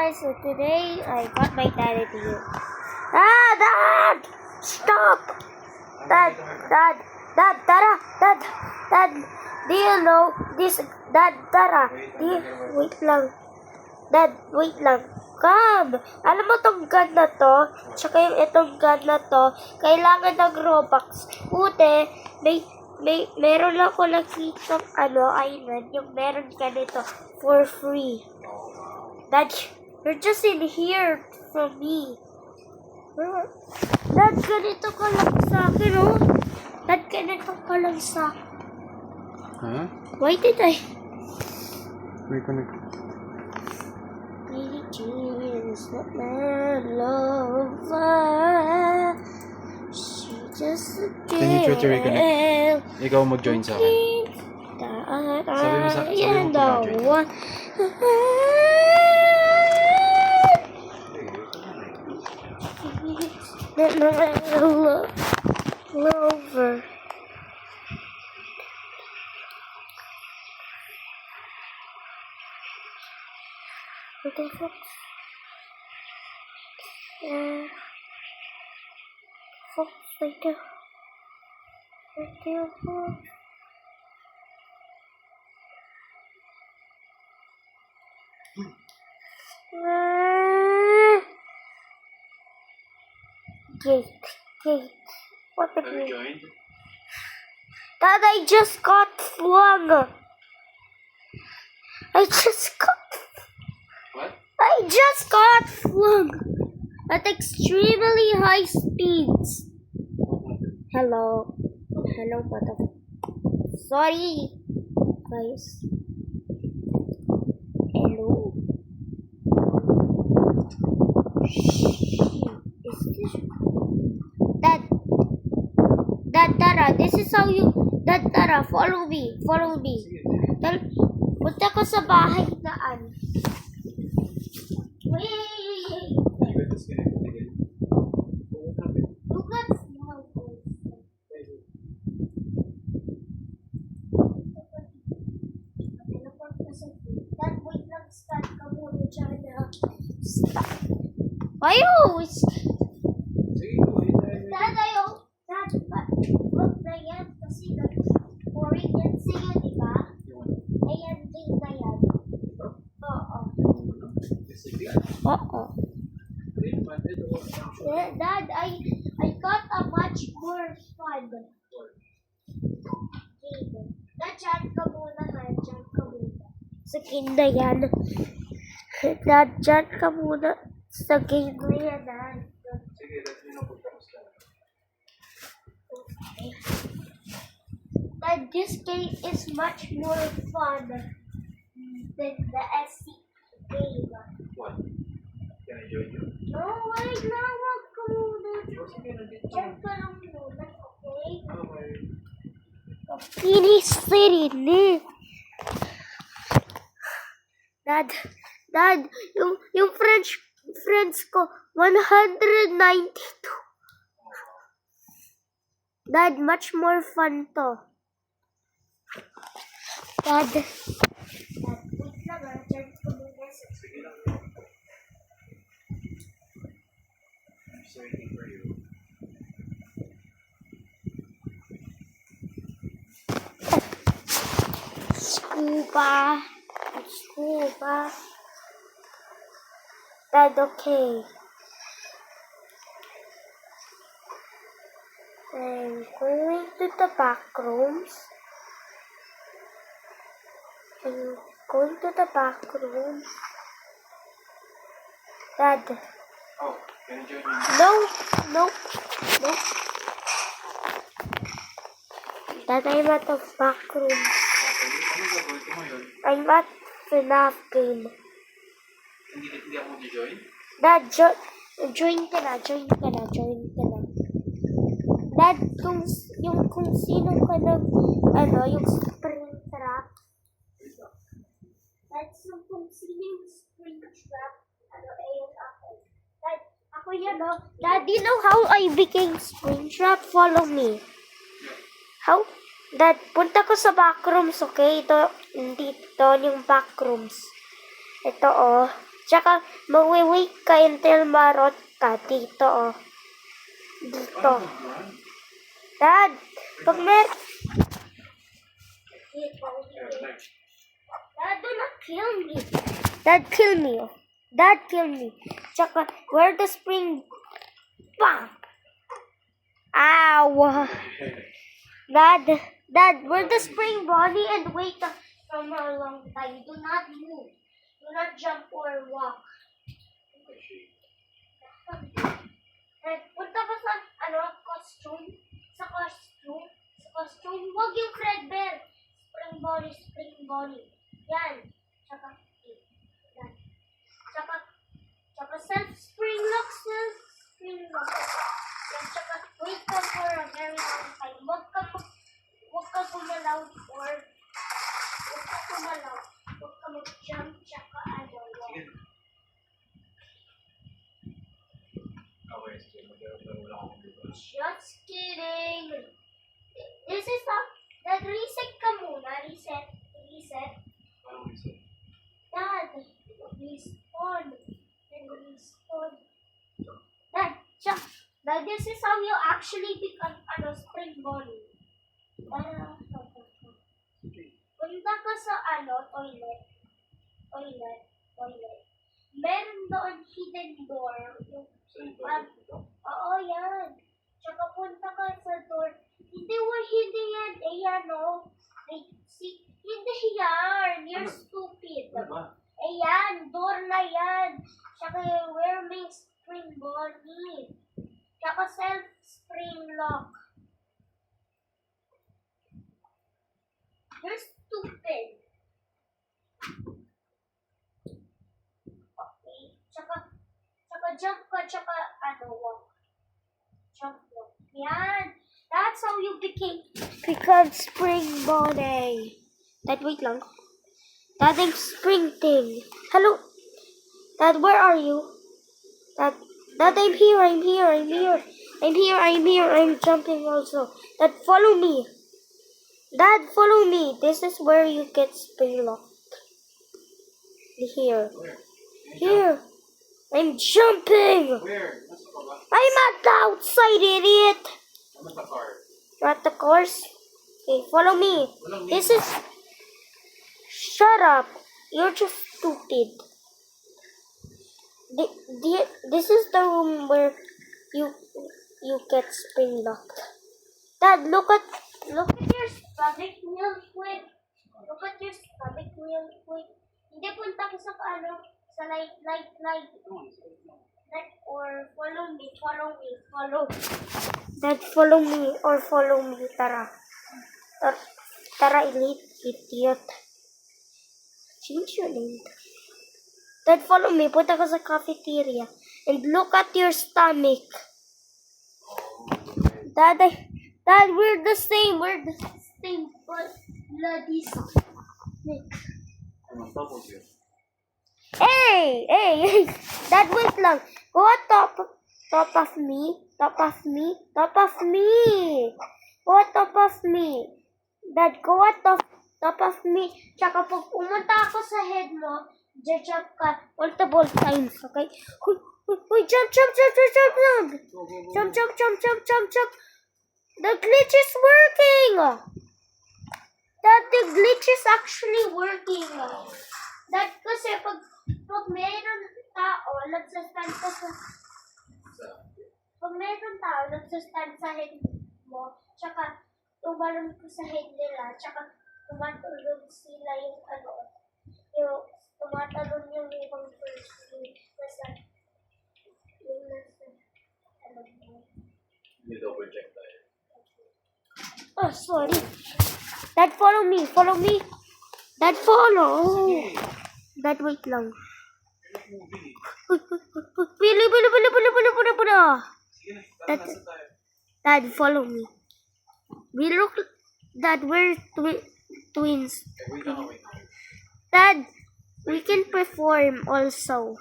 guys, so today I got my daddy here. Dad! Stop! Dad, do you know this? Wait lang. Dad, wait lang. Come! Alam mo tong gun na to, tsaka yung itong gun na to, kailangan ng Robux. Ute, meron lang ko nakita island, yung meron ka nito for free. Dad, you're just in here from me. Dad, ganito ka lang sa akin, oh. Dad, ganito ka lang sa akin. Huh? Why did I? May connect. Billie Jean is not my lover. She just a girl. Can you try to reconnect? Ikaw mag-join sa akin. Sabi mo mag-join. Lover. What the fuck? Fuck, right there. Right there, fuck. Gate. What the hell? Dad, I just got flung. What? I just got flung at extremely high speeds. Hello, mother. Sorry, guys. Hello. Is this Dad, this is how you. Dad, follow me. Punta ko sa bahay naan. Wait. Look at small boys. Dad, wait lang. Start ka muna. Stop. Ayaw! Dad, ayaw. Dad, wag na yan. Kasi boring yan sa'yo, di ba? Ayan, din na yan. Oo. Yeah, Dad, I got a much more fun game. Dad, dyan ka muna. Sa game na yan. Dad, dyan ka muna. Sa game na yan, Dad. Dad, this game is much more fun than the SC game. What? Can I join you? No, wait lang. Wag ka muna. Diyan ka lang muna, okay? Kinisirinig. Dad, yung friends ko, 192. Dad, much more fun to. Dad, wait lang ah. Diyan ka muna sa I'm just waiting for you. Scuba. Dad, okay. I'm going to the back rooms. Dad. Oh, can I join you? No. Dad, I'm at the back room. Ano gagawin ko ngayon? I'm at FNAF game. Hindi ako mag-join? Dad, join ka na. Dad, kung sino ka yung spring trap. Dad, kung sino yung spring trap, ayun ako. Dad, ako yan, no? Dad, you know how I became spring trap? Follow me. How? Dad, punta ko sa backrooms, okay? Ito yung backrooms. Ito, oh. Tsaka, mawi-wait ka until marot ka dito, oh. Dito. Dad, pag Dad, do not kill me. Dad, kill me, oh. Dad, kill me. Tsaka, where the spring... Bang! Ow! Dad, where the spring bonnie and wait from a long time. Do not move. Do not jump or walk. Punta ka sa, costume? Sa costume? Huwag yung Fredbear. Spring bonnie. Yan. Tsaka, yan. Tsaka spring lock. Yan, tsaka, wait ka for a very long time. Huwag ka gumalaw or huwag ka mag-jump, tsaka yan. Just kidding. This is reset ka muna. Reset. Dad, respawn. Dad, this is how you actually become spring bonnie. Punta ka sa toilet. Meron doon hidden door. Oo, yan. Tsaka punta ka sa door. Hindi yan. Ayan, oh. Hindi yan. You're stupid. Ayan, door na yan. Tsaka where may spring bonnie. Tsaka self-spring lock. You're stupid. Okay. Tsaka jump ka, tsaka walk. Jump walk. Yan. That's how you become spring bonnie. Dad, wait lang. Dad, I'm spring thing. Hello? Dad, where are you? Dad, I'm here. I'm jumping also. Dad, follow me. This is where you get spring locked. Here. I'm jumping. Where? I'm at the outside, idiot. I'm at the car. You're at the course? Okay, follow me. This is... Shut up. You're just stupid. This is the room where you get spring locked. Dad, look at your stomach real quick. Hindi punta ko sa light. Or follow me. Dad, follow me. Tara, idiot. Change your name. Dad, follow me. Punta ka sa cafeteria. And look at your stomach. Dad, we're the same. But bloody stomach. I'm on top of you. Hey! Dad, wait lang. Go on top of me. Go on top of me. Dad, go on top of me. Tsaka pag pumunta ako sa head mo, jump ka multiple times, okay? Huy, jump. Jump. The glitch is working. Dad, the glitch is actually working. Dad, kasi pag mayroon tao, nagsastand ka sa... Pag mayroon tao, nagsastand sa head mo, tsaka tumalon ko sa head nila, tsaka tumatulog sila yung tumatalon yung ibang person, You double check that. Oh, sorry. Dad, follow me. Dad, follow. Dad, wait lang. Pili. Dad, follow me. Dad, we're twins. Wait. Dad, we can perform also.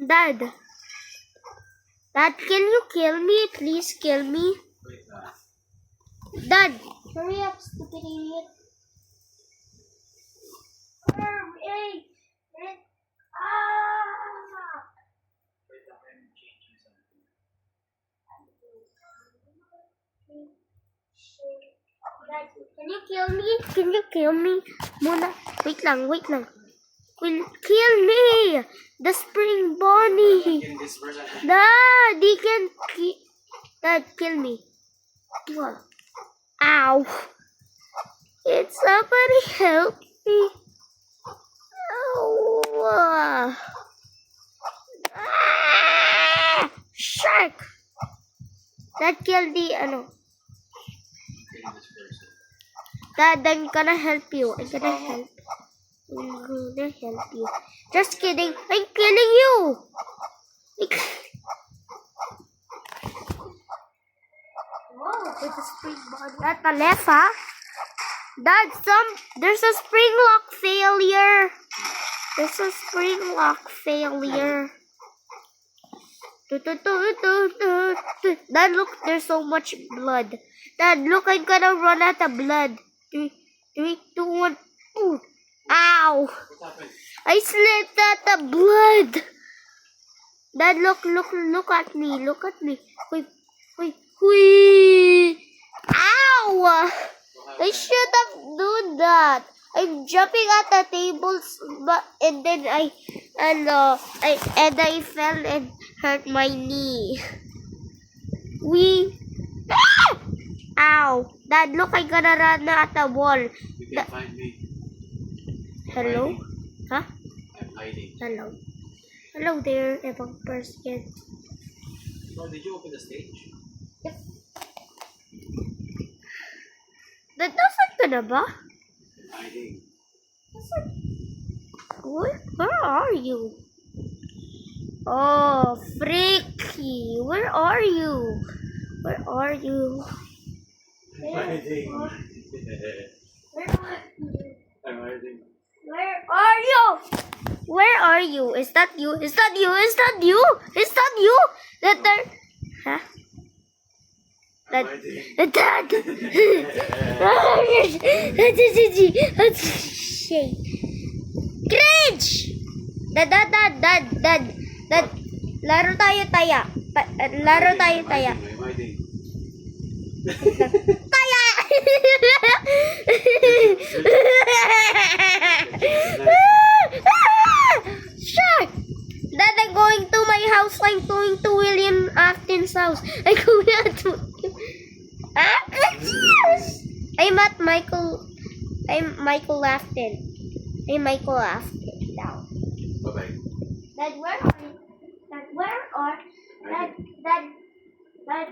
Dad, can you kill me? Please kill me. Wait na. Dad, hurry up, stupid idiot. kill me? Can you kill me? Muna. Wait lang. Will kill me. The spring bunny. Dad, he can Dad, kill me. Ow. It's somebody help me. Ow. Shark. Dad, kill the Dad, I'm gonna help you. I'm gonna help you. Just kidding. I'm killing you. Whoa, there's a spring body at the left, huh? Dad, there's a spring lock failure. Dad, look, there's so much blood. Dad, look, I'm gonna run out of blood. 3, 2, 1. Ooh. Ow! I slipped out the blood. Dad, look at me. Wait. Ow! I should have done that. I'm jumping at the tables, and then I fell and hurt my knee. Ow! Dad, look, I'm gonna run at the wall. You can find me. Hello? Huh? I'm hiding. Hello there, Ebang person. Oh, did you open the stage? Yep. Nasaan ka na ba? I'm hiding. Where are you? Oh, freaky. Where are you? I'm hiding. I'm hiding. Where are you? Is that you? Huh? I'm hiding. Dad! Cringe! Dad! Laro tayo taya. I'm hiding. Taya! Shark! Dad, I'm going to my house. I'm going to William Afton's house. I'm going to... I'm Michael Afton. Now. Bye-bye. Dad, where are you? Dad,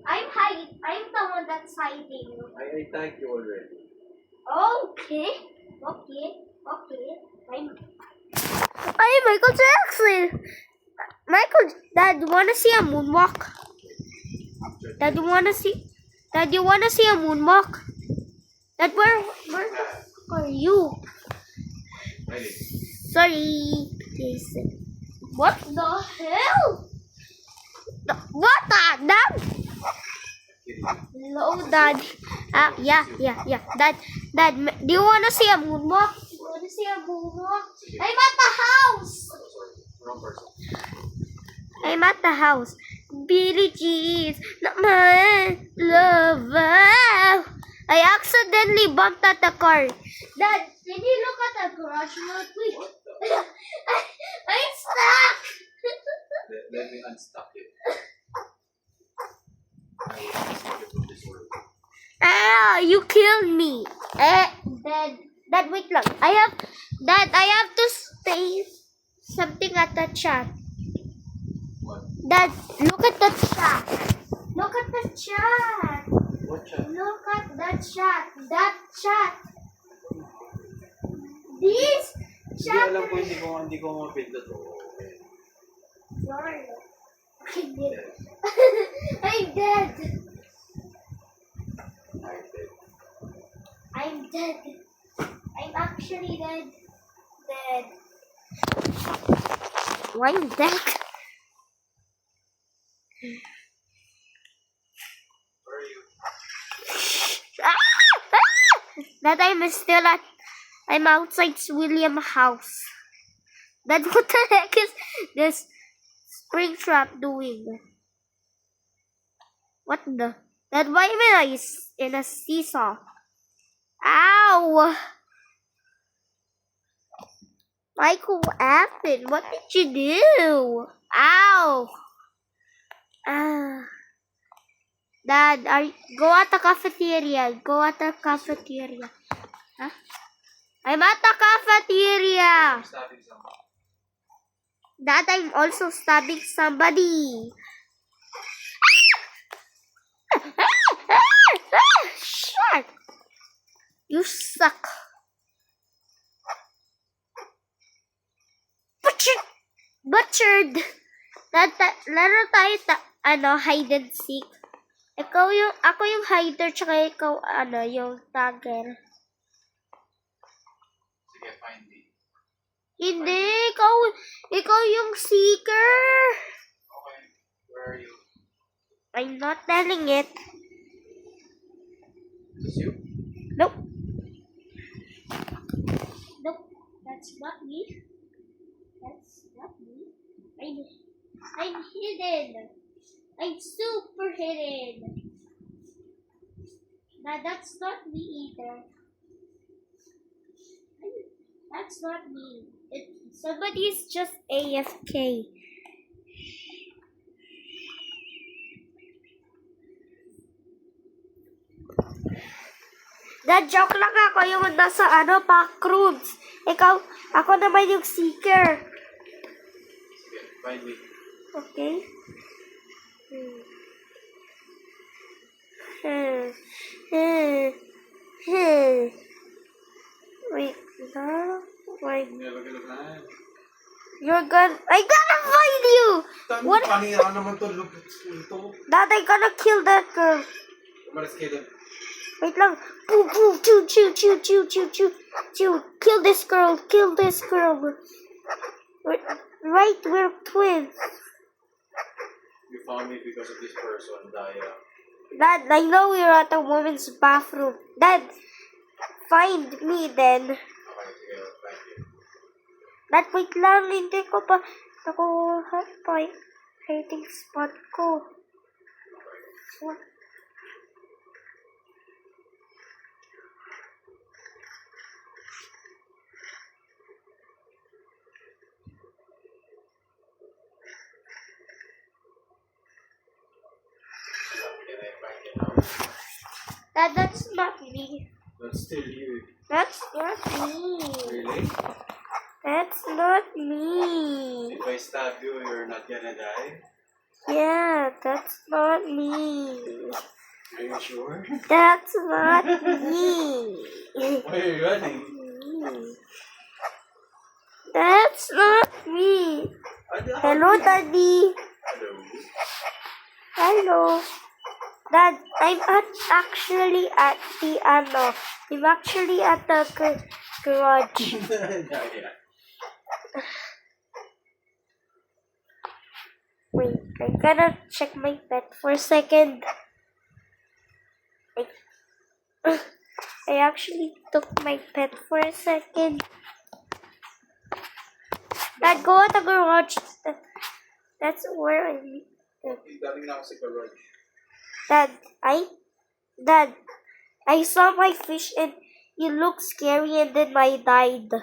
I'm hiding. I'm the one that's hiding. I tagged you already. Okay. I'm Michael Jackson. Dad, you wanna see a moonwalk? Dad, you wanna see a moonwalk? Dad, where the fuck are you? Hiding. Sorry, Jason. What the hell? What the Dad? Hello, Dad. Yeah. Dad, do you wanna see a moonwalk? I'm at the house. Wrong person. I'm at the house. Billie Jean's not my lover. I accidentally bumped at the car. Dad, can you look at the garage real quick? What the? I'm stuck. Let me unstuck it. I will unstuck it from this world. You killed me. Dad, wait lang. I have to say something at the chat. What? Dad, look at the chat. Look at the chat. What chat? Look at the chat. That chat. This Hindi chat. alam ko, hindi ko mapindot. Sorry. I'm dead. I'm dead. I'm actually dead. Why is that? Where are you? That I'm outside William house. That what the heck is this Springtrap doing? What the? That why am I in a seesaw? Ow! Michael, what happened? What did you do? Ow! Ah. Dad, go at the cafeteria. Go at the cafeteria. Huh? I'm at the cafeteria. Dad, I'm also stabbing somebody. Shit! You suck. Butchered. Laro tayo hide and seek. Ako yung hider, tsaka ikaw, yung tagger. Sige, find me. Hindi, ikaw yung seeker. Okay, where are you? I'm not telling it. Is you? Nope. Nope, that's not me. That's not me. I'm hidden. I'm super hidden. Now that's not me either. That's not me. Somebody's just AFK. That joke lang ako yung nasa back rooms. Ako naman yung seeker. Sige, find me. Okay. Wait, no. Wait. Never gonna find. I gotta find you! What? Panira naman to. Dad, I gotta kill that girl. Umalis kayo dun. Wait lang. Boom, boom, chew. Kill this girl. Right, we're twins. You found me because of this person, Daya. Dad, I know we're at a woman's bathroom. Dad, find me then. Okay, sige, thank you. Dad, wait lang. Hindi ko pa nakuha pa yung hiding spot ko. What? Can I find you now? Dad, that's not me. That's still you. That's not me. Really? That's not me. If I stab you, you're not gonna die? Yeah, that's not me. Are you sure? That's not me. Why are you running? That's not me. Hello, Daddy. Hello. Hello. Dad, I'm actually at the garage. Yeah. Wait, I gotta check my pet for a second. I actually took my pet for a second. Dad, go at the garage. That's where I meet. Galing na ako sa garage. Dad, I saw my fish and you look scary and then I died. You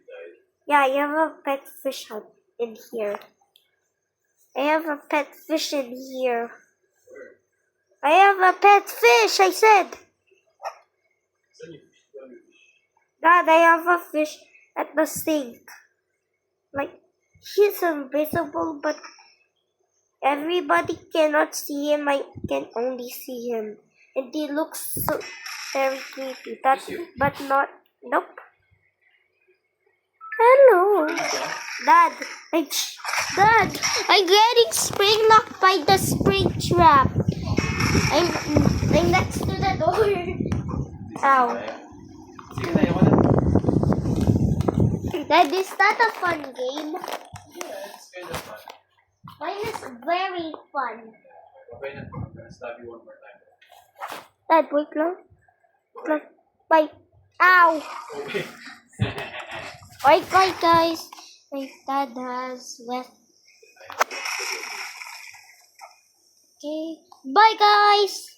died. Yeah, I have a pet fish in here. I have a pet fish in here. Where? I have a pet fish, I said. Saan yung fish? Saan yung fish? Dad, I have a fish at the sink. Like, he's invisible, but everybody cannot see him. I can only see him. And he looks so very creepy. But not, nope. Hello. Dad, I'm getting spring locked by the spring trap. I'm next to the door. Ow. Sige na, ayoko na. Dad, is that a fun game? Yeah, it's kind of fun. Mine is very fun. Okay na. I'm gonna stab you one more time. Dad, wait lang. Bye. Ow! Okay. Bye, guys. My dad has left. Okay. Bye, guys.